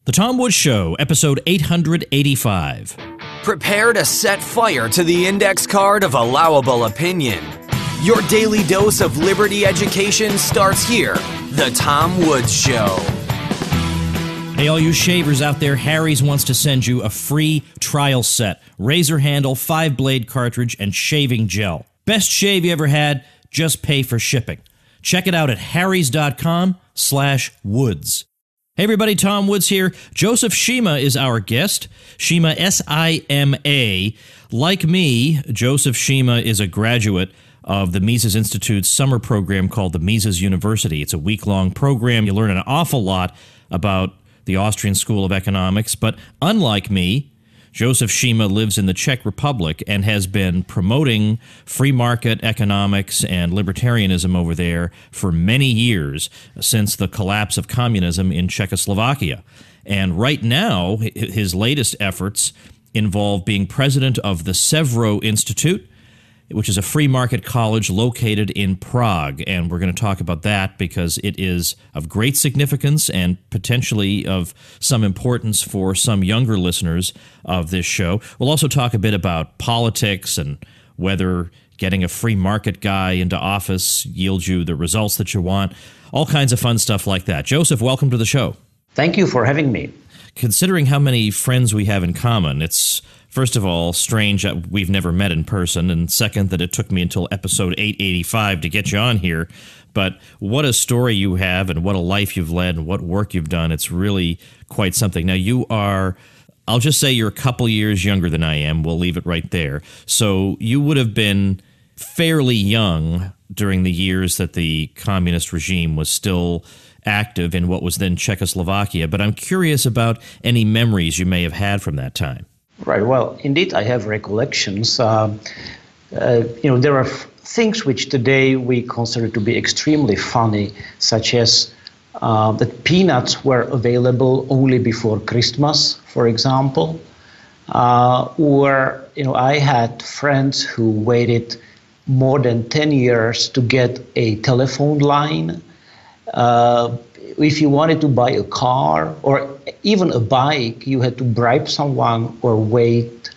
The Tom Woods Show, episode 885. Prepare to set fire to the index card of allowable opinion. Your daily dose of liberty education starts here. The Tom Woods Show. Hey, all you shavers out there, Harry's wants to send you a free trial set. Razor handle, 5-blade cartridge, and shaving gel. Best shave you ever had, just pay for shipping. Check it out at harrys.com/woods. Hey everybody, Tom Woods here. Josef Sima is our guest. Shima, S-I-M-A. Like me, Josef Sima is a graduate of the Mises Institute's summer program called the Mises University. It's a week-long program. You learn an awful lot about the Austrian School of Economics, but unlike me, Josef Sima lives in the Czech Republic and has been promoting free market economics and libertarianism over there for many years, since the collapse of communism in Czechoslovakia. And right now, his latest efforts involve being president of the Cevro Institute, which is a free market college located in Prague. And we're going to talk about that because it is of great significance and potentially of some importance for some younger listeners of this show. We'll also talk a bit about politics and whether getting a free market guy into office yields you the results that you want. All kinds of fun stuff like that. Joseph, welcome to the show. Thank you for having me. Considering how many friends we have in common, it's first of all, strange that we've never met in person, and second, that it took me until episode 885 to get you on here. But what a story you have, and what a life you've led, and what work you've done. It's really quite something. Now, you are, I'll just say you're a couple years younger than I am. We'll leave it right there. So you would have been fairly young during the years that the communist regime was still active in what was then Czechoslovakia. But I'm curious about any memories you may have had from that time. Right. Well, indeed, I have recollections. There are things which today we consider to be extremely funny, such as that peanuts were available only before Christmas, for example. Or I had friends who waited more than 10 years to get a telephone line. If you wanted to buy a car or even a bike, you had to bribe someone or wait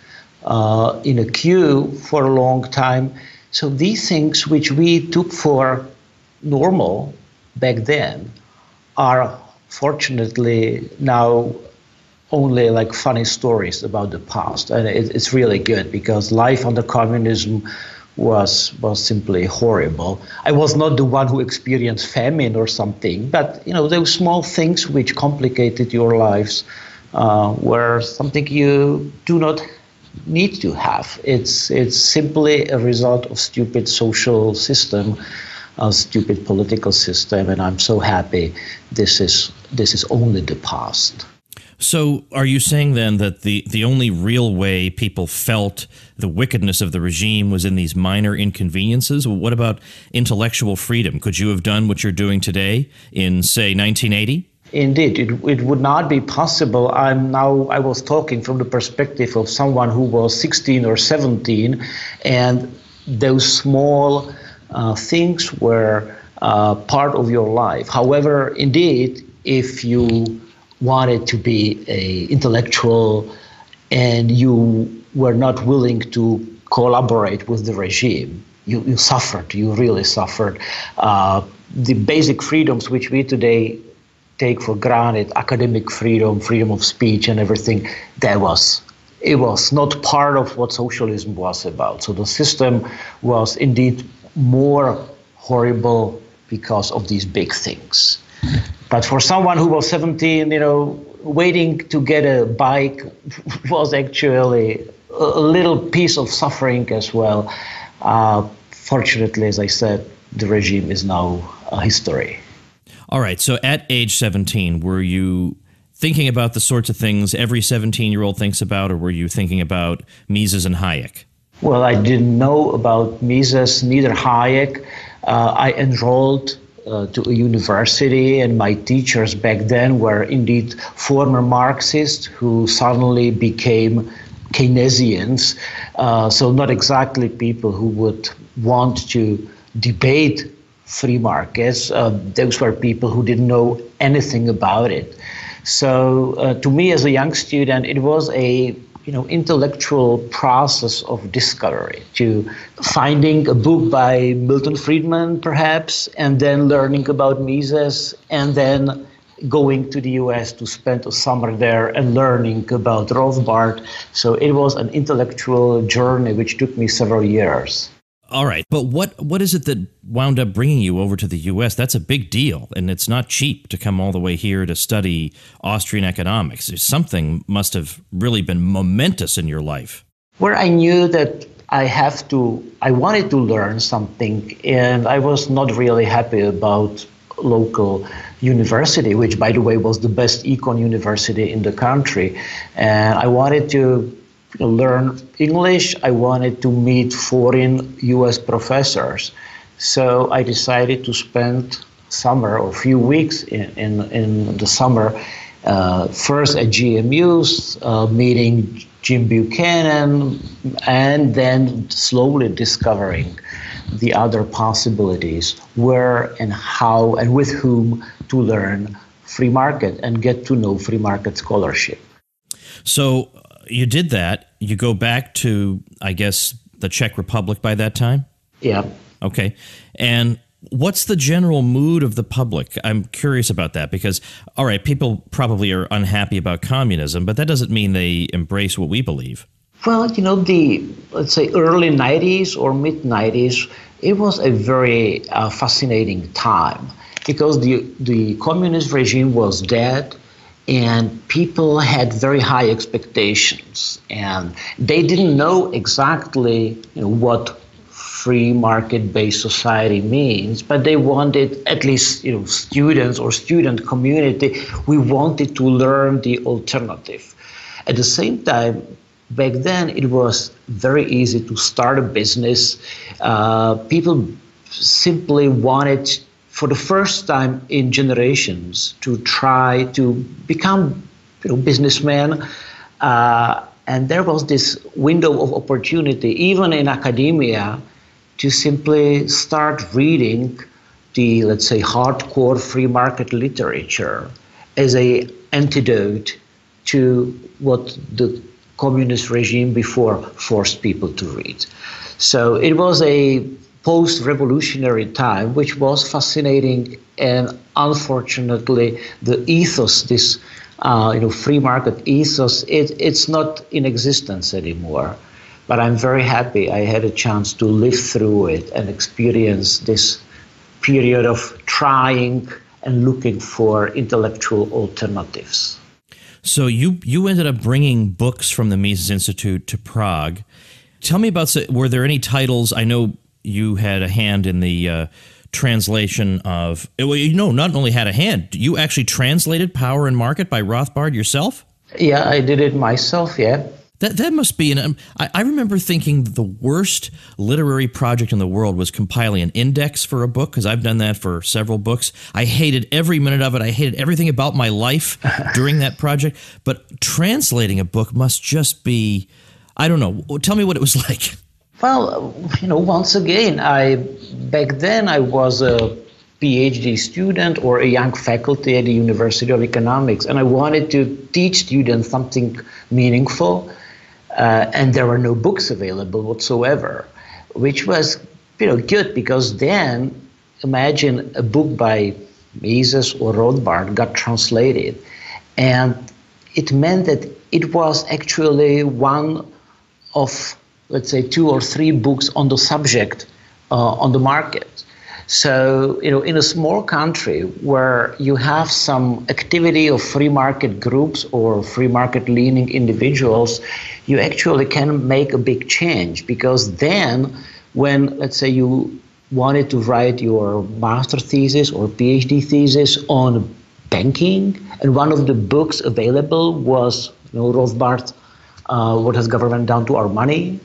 in a queue for a long time. So these things which we took for normal back then are fortunately now only like funny stories about the past. And it's really good because life under communism was simply horrible. I was not the one who experienced famine or something, but those small things which complicated your lives were something you do not need to have. It's simply a result of stupid social system, a stupid political system, and I'm so happy this is only the past. So are you saying then that the only real way people felt the wickedness of the regime was in these minor inconveniences? What about intellectual freedom? Could you have done what you're doing today in, say, 1980? Indeed, it would not be possible. I was talking from the perspective of someone who was 16 or 17, and those small things were part of your life. However, indeed, if you wanted to be an intellectual and you were not willing to collaborate with the regime, you suffered, you really suffered. The basic freedoms which we today take for granted, academic freedom, freedom of speech and everything, it was not part of what socialism was about. So the system was indeed more horrible because of these big things. But for someone who was 17, waiting to get a bike was actually a little piece of suffering as well. Fortunately, as I said, the regime is now a history. All right. So at age 17, were you thinking about the sorts of things every 17-year-old thinks about, or were you thinking about Mises and Hayek? Well, I didn't know about Mises, neither Hayek. I enrolled to a university, and my teachers back then were indeed former Marxists who suddenly became Keynesians, so not exactly people who would want to debate free markets. Those were people who didn't know anything about it. So to me, as a young student, it was a intellectual process of discovery, to finding a book by Milton Friedman, perhaps, and then learning about Mises, and then going to the US to spend a summer there and learning about Rothbard. So it was an intellectual journey which took me several years. All right. But what is it that wound up bringing you over to the U.S.? That's a big deal, and it's not cheap to come all the way here to study Austrian economics. Something must have really been momentous in your life. Where I knew that I wanted to learn something, and I was not really happy about local university, which, by the way, was the best econ university in the country. And I wanted to learn English. I wanted to meet foreign US professors. So I decided to spend summer or a few weeks in the summer, first at GMU's, meeting Jim Buchanan, and then slowly discovering the other possibilities, where and how and with whom to learn free market and get to know free market scholarship. So you did that. You go back to, I guess, the Czech Republic by that time? Yeah. Okay. And what's the general mood of the public? I'm curious about that because, all right, people probably are unhappy about communism, but that doesn't mean they embrace what we believe. Well, let's say early 90s or mid 90s, it was a very fascinating time because the communist regime was dead. And people had very high expectations, and they didn't know exactly what free market-based society means, but they wanted, at least students or student community, we wanted to learn the alternative. At the same time, back then it was very easy to start a business. People simply wanted, for the first time in generations, to try to become businessmen. And there was this window of opportunity, even in academia, to simply start reading the, let's say, hardcore free market literature as an antidote to what the communist regime before forced people to read. So it was a post-revolutionary time, which was fascinating, and unfortunately, the ethos, this free market ethos, it's not in existence anymore. But I'm very happy I had a chance to live through it and experience this period of trying and looking for intellectual alternatives. So you ended up bringing books from the Mises Institute to Prague. Tell me about, were there any titles? I know you had a hand in the translation of, not only had a hand, you actually translated Power and Market by Rothbard yourself? Yeah, I did it myself, yeah. That must be I remember thinking the worst literary project in the world was compiling an index for a book, because I've done that for several books. I hated every minute of it. I hated everything about my life during that project. But translating a book must just be, I don't know. Tell me what it was like. Well, once again, back then I was a PhD student or a young faculty at the University of Economics, and I wanted to teach students something meaningful, and there were no books available whatsoever, which was good, because then imagine a book by Mises or Rothbard got translated, and it meant that it was actually one of, let's say, 2 or 3 books on the subject on the market. So, in a small country where you have some activity of free market groups or free market leaning individuals, you actually can make a big change, because then when, let's say, you wanted to write your master thesis or PhD thesis on banking, and one of the books available was Rothbard, What Has Government Done to Our Money?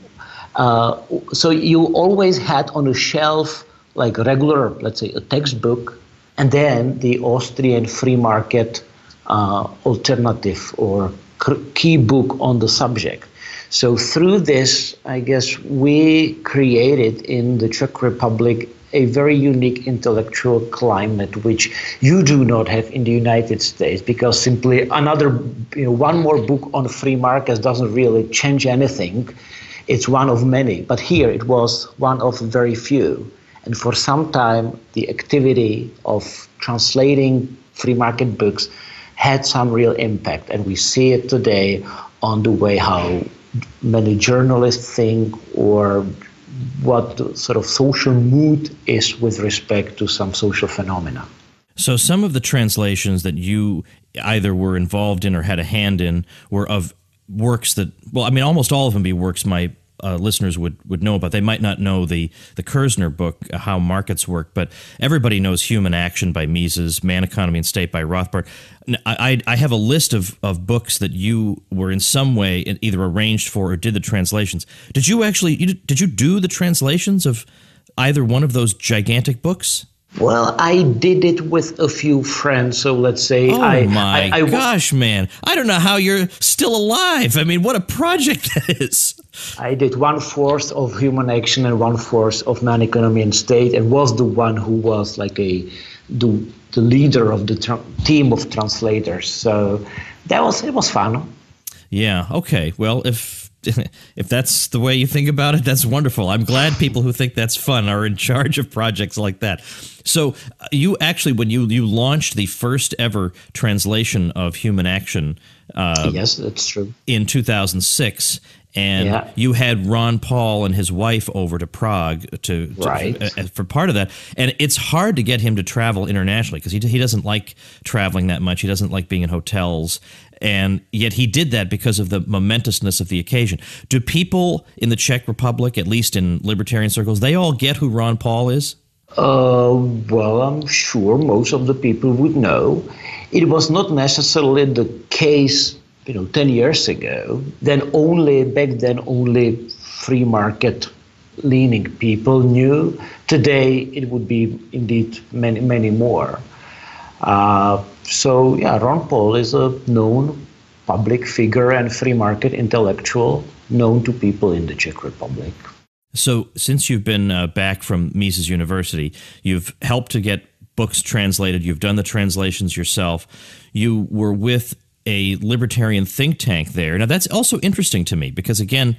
So you always had on a shelf like a regular, let's say, a textbook, and then the Austrian free market alternative or key book on the subject. So through this, I guess we created in the Czech Republic a very unique intellectual climate, which you do not have in the United States, because simply one more book on free markets doesn't really change anything. It's one of many, but here it was one of very few. And for some time, the activity of translating free market books had some real impact. And we see it today on the way how many journalists think, or what sort of social mood is with respect to some social phenomena. So some of the translations that you either were involved in or had a hand in were of works that, well, I mean, almost all of them be works my listeners would know about. They might not know the Kerzner book, How Markets Work, but everybody knows Human Action by Mises, Man, Economy, and State by Rothbard. I have a list of books that you were in some way either arranged for or did the translations. Did you do the translations of either one of those gigantic books? Well, I did it with a few friends, so let's say gosh, man. I don't know how you're still alive. I mean, what a project that is. I did 1/4 of Human Action and 1/4 of Man, Economy, and State, and was the one who was like the leader of the team of translators. So it was fun. Yeah, okay. Well, if that's the way you think about it, that's wonderful. I'm glad people who think that's fun are in charge of projects like that. So you actually, when you launched the first ever translation of Human Action, yes, that's true, in 2006, and you had Ron Paul and his wife over to Prague for part of that. And it's hard to get him to travel internationally because he doesn't like traveling that much. He doesn't like being in hotels. And yet he did that because of the momentousness of the occasion. Do people in the Czech Republic, at least in libertarian circles, they all get who Ron Paul is? Well, I'm sure most of the people would know. It was not necessarily the case, 10 years ago. Back then only free market leaning people knew. Today it would be indeed many, many more. Ron Paul is a known public figure and free market intellectual known to people in the Czech Republic. So since you've been back from Mises University, you've helped to get books translated. You've done the translations yourself. You were with a libertarian think tank there. Now, that's also interesting to me because, again,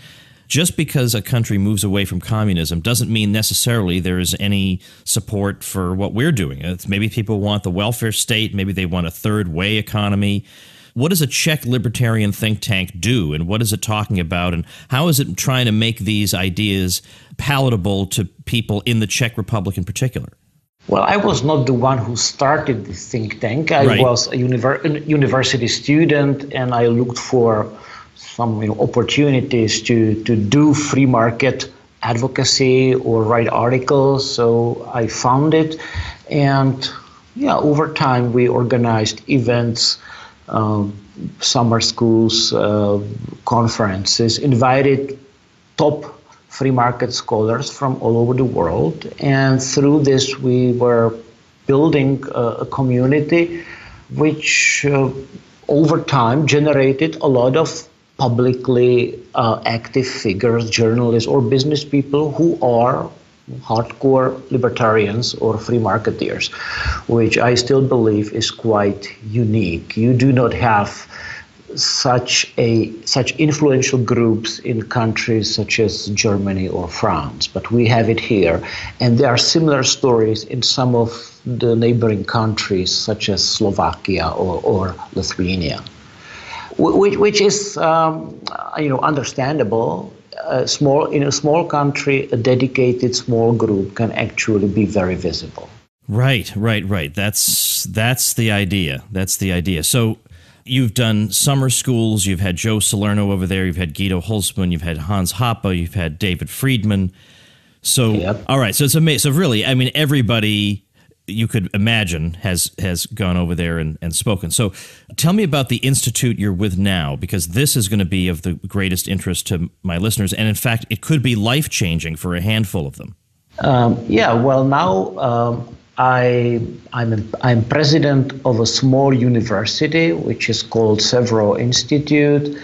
just because a country moves away from communism doesn't mean necessarily there is any support for what we're doing. Maybe people want the welfare state. Maybe they want a third way economy. What does a Czech libertarian think tank do, and what is it talking about, and how is it trying to make these ideas palatable to people in the Czech Republic in particular? Well, I was not the one who started this think tank. I was a university student, and I looked for some opportunities to do free market advocacy or write articles. So I found it, and over time we organized events, summer schools, conferences, invited top free market scholars from all over the world, and through this we were building a community which over time generated a lot of publicly active figures, journalists or business people who are hardcore libertarians or free marketeers, which I still believe is quite unique. You do not have such influential groups in countries such as Germany or France, but we have it here, and there are similar stories in some of the neighboring countries such as Slovakia or Lithuania, which is understandable. In a small country, a dedicated small group can actually be very visible. Right. That's the idea. So you've done summer schools. You've had Joe Salerno over there. You've had Guido Holzmann. You've had Hans Hoppe. You've had David Friedman. So, All right. So it's amazing. So really, I mean, everybody you could imagine has gone over there and spoken. So tell me about the institute you're with now, because this is going to be of the greatest interest to my listeners. And in fact, it could be life-changing for a handful of them. Now I'm president of a small university, which is called Cevro Institute.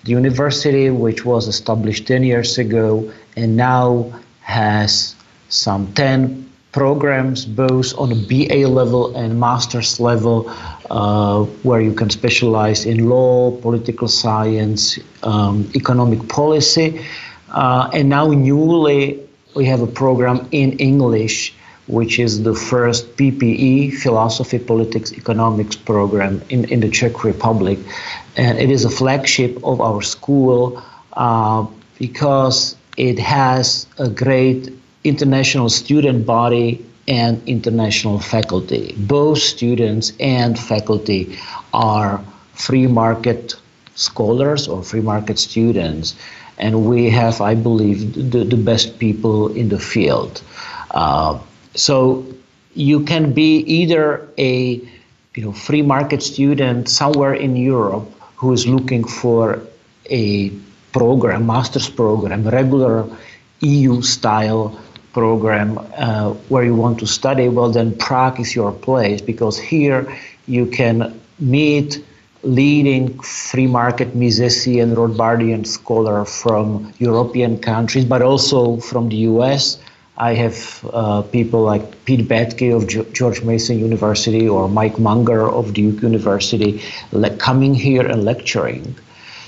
The university, which was established 10 years ago and now has some 10 programs both on a BA level and master's level, where you can specialize in law, political science, economic policy. And now newly we have a program in English, which is the first PPE, Philosophy, Politics, Economics program in the Czech Republic. And it is a flagship of our school because it has a great international student body and international faculty. Both students and faculty are free market scholars or free market students. And we have, I believe, the best people in the field. So you can be either a free market student somewhere in Europe who is looking for a program, master's program, regular EU-style program where you want to study. Well, then Prague is your place, because here you can meet leading free market Misesi and Rothbardian scholar from European countries, but also from the US. I have people like Pete Batke of George Mason University or Mike Munger of Duke University coming here and lecturing.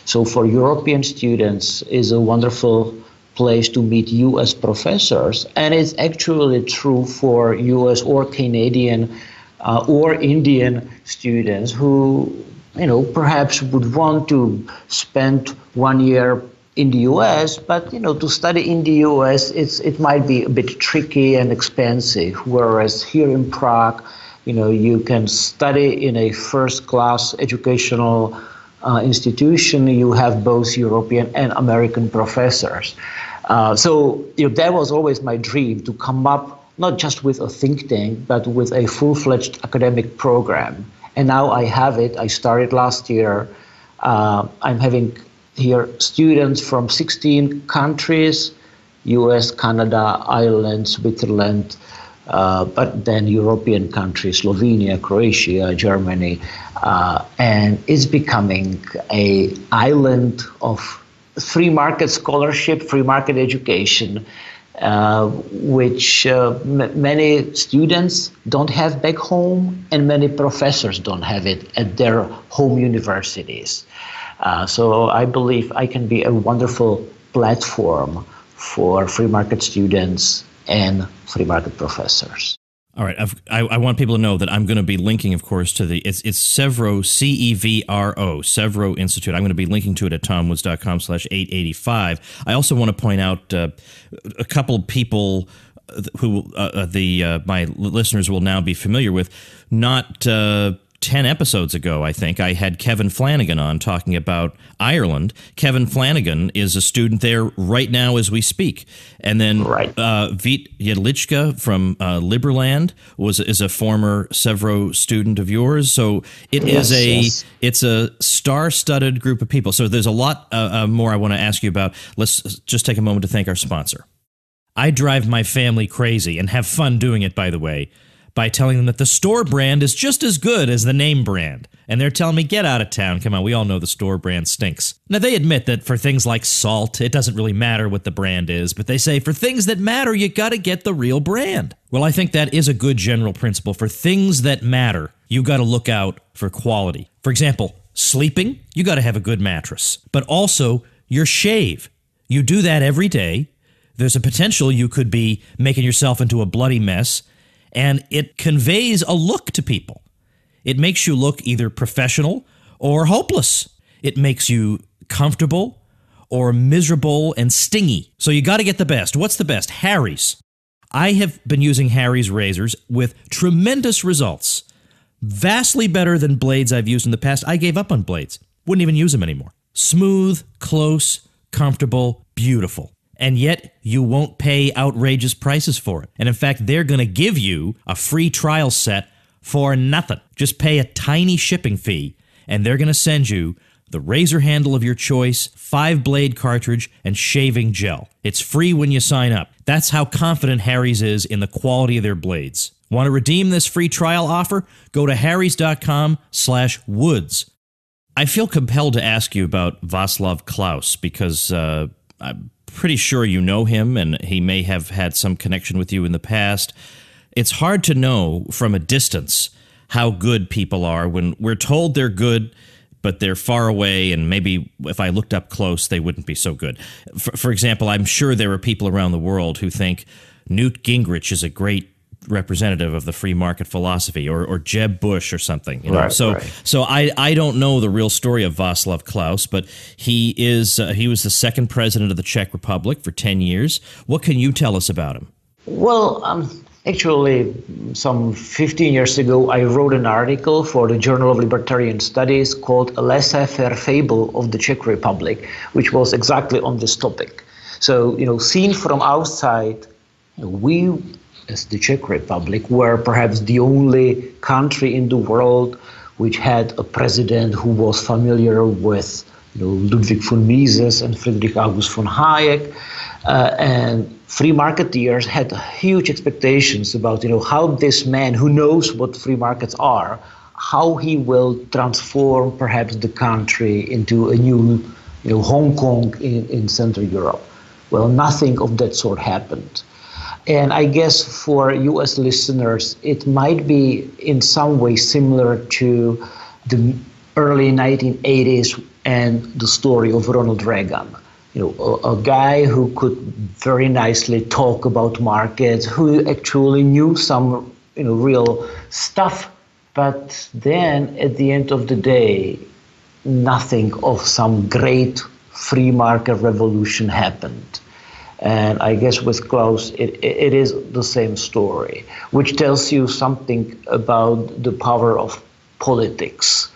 So for European students is a wonderful place to meet US professors, and it's actually true for US or Canadian or Indian students who perhaps would want to spend 1 year in the US, but to study in the US, it might be a bit tricky and expensive. Whereas here in Prague, you can study in a first-class educational institution. You have both European and American professors. So that was always my dream, to come up not just with a think tank, but with a full-fledged academic program. And now I have it. I started last year. I'm having here students from 16 countries, US, Canada, Ireland, Switzerland, but then European countries, Slovenia, Croatia, Germany. And it's becoming an island of free market scholarship, free market education, which many students don't have back home, and many professors don't have it at their home universities. So I believe I can be a wonderful platform for free market students and free market professors. All right. I want people to know that I'm going to be linking, of course, to it's Cevro, Cevro, Cevro Institute. I'm going to be linking to it at tomwoods.com/885. I also want to point out a couple of people who my listeners will now be familiar with. Not 10 episodes ago, I think, I had Kevin Flanagan on talking about Ireland. Kevin Flanagan is a student there right now as we speak. And then Vít Jedlička from Liberland is a former Cevro student of yours. So it's a star-studded group of people. So there's a lot more I want to ask you about. Let's just take a moment to thank our sponsor. I drive my family crazy, and have fun doing it, by the way, by telling them that the store brand is just as good as the name brand. And they're telling me, get out of town. Come on, we all know the store brand stinks. Now, they admit that for things like salt, it doesn't really matter what the brand is, but they say for things that matter, you gotta get the real brand. Well, I think that is a good general principle. For things that matter, you gotta look out for quality. For example, sleeping, you gotta have a good mattress. But also, your shave. You do that every day. There's a potential you could be making yourself into a bloody mess, and it conveys a look to people. It makes you look either professional or hopeless. It makes you comfortable or miserable and stingy. So you got to get the best. What's the best? Harry's. I have been using Harry's razors with tremendous results. Vastly better than blades I've used in the past. I gave up on blades. Wouldn't even use them anymore. Smooth, close, comfortable, beautiful. And yet you won't pay outrageous prices for it. And in fact, they're going to give you a free trial set for nothing. Just pay a tiny shipping fee, and they're going to send you the razor handle of your choice, 5-blade cartridge, and shaving gel. It's free when you sign up. That's how confident Harry's is in the quality of their blades. Want to redeem this free trial offer? Go to harrys.com/woods. I feel compelled to ask you about Václav Klaus because I'm pretty sure you know him, and he may have had some connection with you in the past. it's hard to know from a distance how good people are when we're told they're good, but they're far away, and maybe if I looked up close, they wouldn't be so good. For example, I'm sure there are people around the world who think Newt Gingrich is a great representative of the free market philosophy, or Jeb Bush or something. You know? So I don't know the real story of Václav Klaus, but he was the second president of the Czech Republic for 10 years. What can you tell us about him? Well, actually, some 15 years ago, I wrote an article for the Journal of Libertarian Studies called A Laissez-faire Fable of the Czech Republic, which was exactly on this topic. So, seen from outside, we, as the Czech Republic, were perhaps the only country in the world which had a president who was familiar with Ludwig von Mises and Friedrich August von Hayek, and free marketeers had huge expectations about how this man who knows what free markets are, how he will transform perhaps the country into a new Hong Kong in Central Europe. Well, nothing of that sort happened. And I guess for US listeners, it might be in some way similar to the early 1980s and the story of Ronald Reagan. A guy who could very nicely talk about markets, who actually knew some real stuff, but then at the end of the day, nothing of some great free market revolution happened. And I guess with Klaus, it is the same story, which tells you something about the power of politics,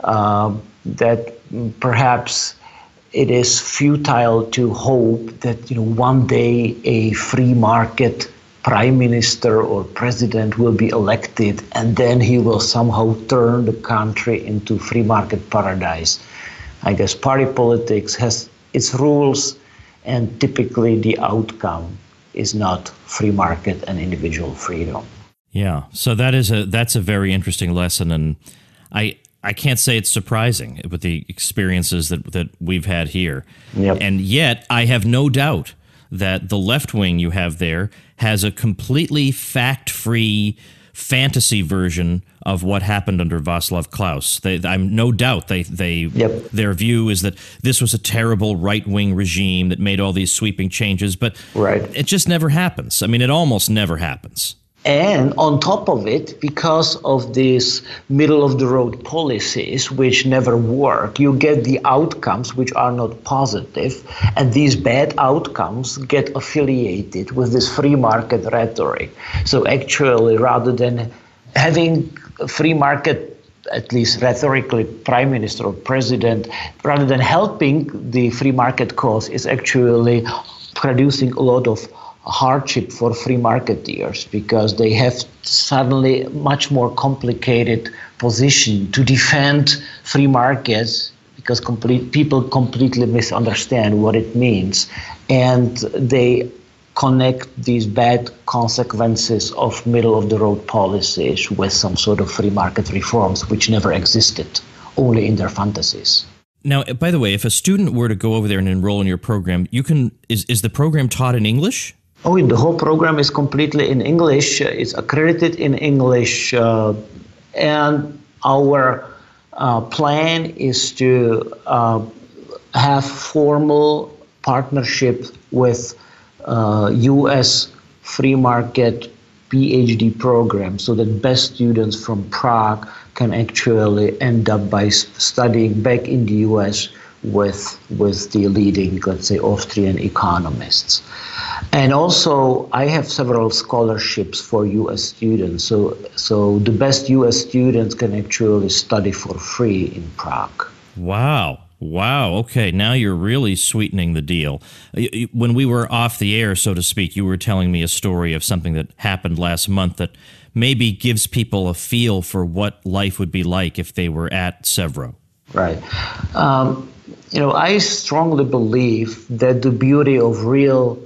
that perhaps it is futile to hope that one day a free market prime minister or president will be elected and then he will somehow turn the country into free market paradise. I guess party politics has its rules, and typically the outcome is not free market and individual freedom. Yeah, so that's a very interesting lesson, and I can't say it's surprising with the experiences that we've had here. Yep. And yet I have no doubt that the left wing you have there has a completely fact-free fantasy version of what happened under Václav Klaus. I'm no doubt their view is that this was a terrible right-wing regime that made all these sweeping changes, but it just never happens. I mean, it almost never happens. And on top of it, because of these middle-of-the-road policies which never work, you get the outcomes which are not positive, and these bad outcomes get affiliated with this free market rhetoric. So actually, rather than having a free market, at least rhetorically, prime minister or president, rather than helping the free market cause, is actually producing a lot of hardship for free marketeers, because they have suddenly much more complicated position to defend free markets, because people completely misunderstand what it means, and they connect these bad consequences of middle-of-the-road policies with some sort of free market reforms which never existed, only in their fantasies. Now, by the way, if a student were to go over there and enroll in your program, is the program taught in English? Oh, the whole program is completely in English. It's accredited in English. And our plan is to have formal partnership with U.S. free market PhD program, so that best students from Prague can actually end up by studying back in the U.S. with the leading, let's say, Austrian economists. And also, I have several scholarships for U.S. students. So the best U.S. students can actually study for free in Prague. Wow. Okay, now you're really sweetening the deal. When we were off the air, so to speak, you were telling me a story of something that happened last month that maybe gives people a feel for what life would be like if they were at Cevro. Right. I strongly believe that the beauty of real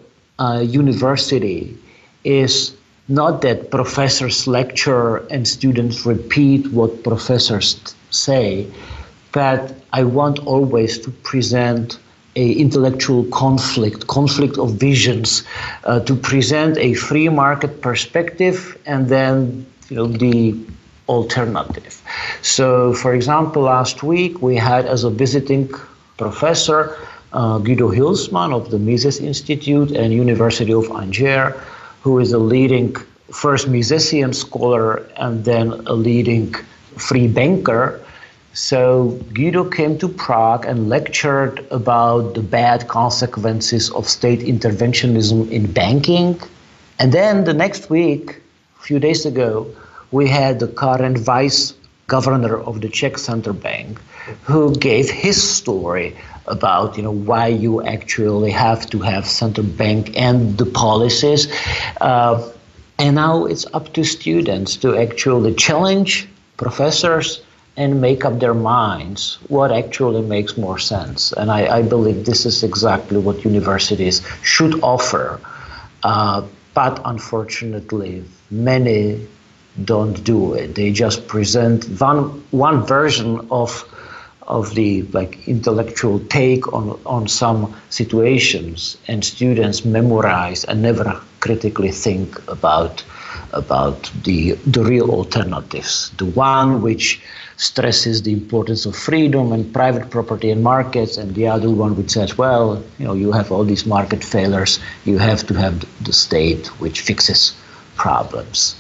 university is not that professors lecture and students repeat what professors say, but I want always to present a intellectual conflict of visions, to present a free market perspective and then the alternative. So, for example, last week we had as a visiting professor Guido Hilsman of the Mises Institute and University of Angers, who is a leading first Misesian scholar and then a leading free banker. So Guido came to Prague and lectured about the bad consequences of state interventionism in banking. And then the next week, a few days ago, we had the current vice governor of the Czech Central Bank who gave his story about why you actually have to have central bank and the policies. And now it's up to students to actually challenge professors and make up their minds what actually makes more sense. And I believe this is exactly what universities should offer. But unfortunately, many don't do it. They just present one version of the intellectual take on some situations, and students memorize and never critically think about the real alternatives. The one which stresses the importance of freedom and private property and markets, and the other one which says, well, you have all these market failures, you have to have the state which fixes problems.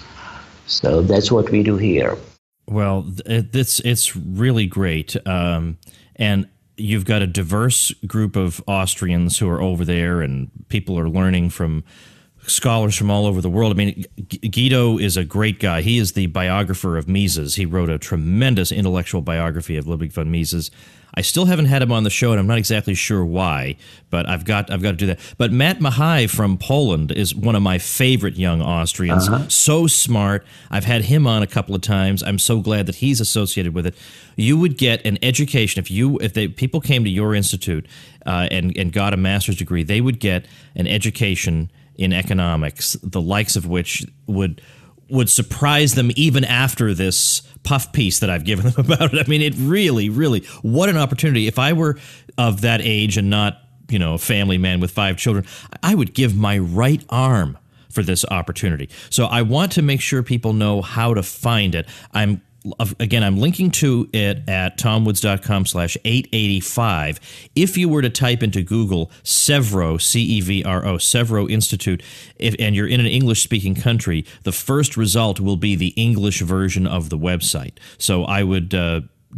So that's what we do here. Well, it's really great. And you've got a diverse group of Austrians who are over there, and people are learning from scholars from all over the world. I mean, Guido is a great guy. He is the biographer of Mises. He wrote a tremendous intellectual biography of Ludwig von Mises. I still haven't had him on the show, and I'm not exactly sure why, but I've got to do that. But Matt Mahai from Poland is one of my favorite young Austrians. So smart. I've had him on a couple of times. I'm so glad that he's associated with it. You would get an education if people came to your institute and got a master's degree. They would get an education in economics, the likes of which would surprise them even after this puff piece that I've given them about it. I mean, it really, what an opportunity. If I were of that age and not, a family man with 5 children, I would give my right arm for this opportunity. So I want to make sure people know how to find it. I'm linking to it at tomwoods.com/885. If you were to type into Google Cevro, Cevro, Cevro Institute, and you're in an English-speaking country, the first result will be the English version of the website. So I would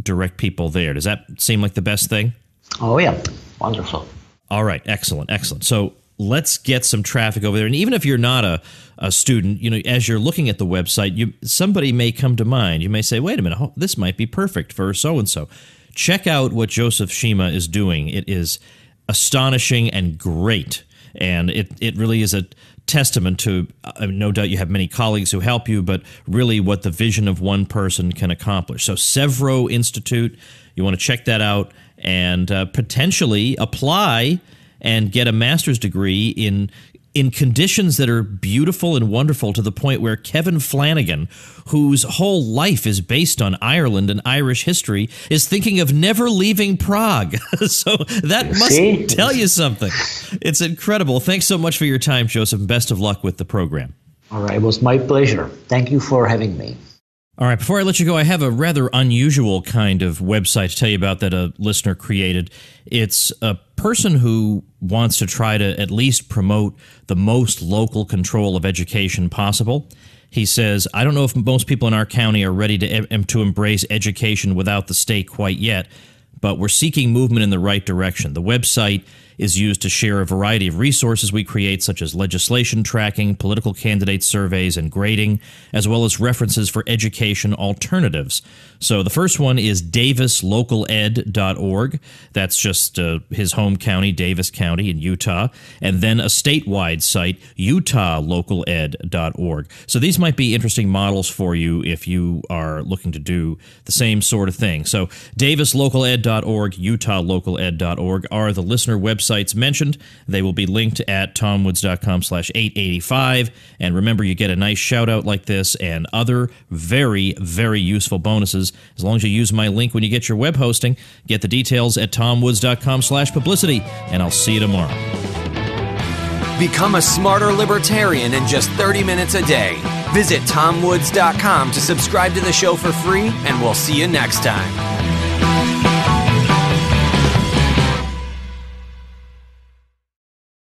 direct people there. Does that seem like the best thing? Oh, yeah. Wonderful. All right. Excellent. So let's get some traffic over there. And even if you're not a student, as you're looking at the website, somebody may come to mind. You may say, wait a minute, this might be perfect for so-and-so. Check out what Josef Sima is doing. It is astonishing and great. And it really is a testament to, no doubt you have many colleagues who help you, but really what the vision of one person can accomplish. So Cevro Institute, you want to check that out and potentially apply and get a master's degree in conditions that are beautiful and wonderful, to the point where Kevin Flanagan, whose whole life is based on Ireland and Irish history, is thinking of never leaving Prague. So that must tell you something. It's incredible. Thanks so much for your time, Joseph, and best of luck with the program. All right. It was my pleasure. Thank you for having me. All right, before I let you go, I have a rather unusual kind of website to tell you about that a listener created. It's a person who wants to try to at least promote the most local control of education possible. He says, I don't know if most people in our county are ready to embrace education without the state quite yet, but we're seeking movement in the right direction. The website is used to share a variety of resources we create, such as legislation tracking, political candidate surveys, and grading, as well as references for education alternatives. So the first one is davislocal.ed.org. That's just his home county, Davis County in Utah. And then a statewide site, utahlocal.ed.org. So these might be interesting models for you if you are looking to do the same sort of thing. So davislocal.ed.org, utahlocal.ed.org are the listener websites websites mentioned. They will be linked at tomwoods.com/885. And remember, you get a nice shout out like this and other very, very useful bonuses as long as you use my link when you get your web hosting. Get the details at tomwoods.com/publicity, and I'll see you tomorrow. Become a smarter libertarian in just 30 minutes a day. Visit tomwoods.com to subscribe to the show for free, and we'll see you next time.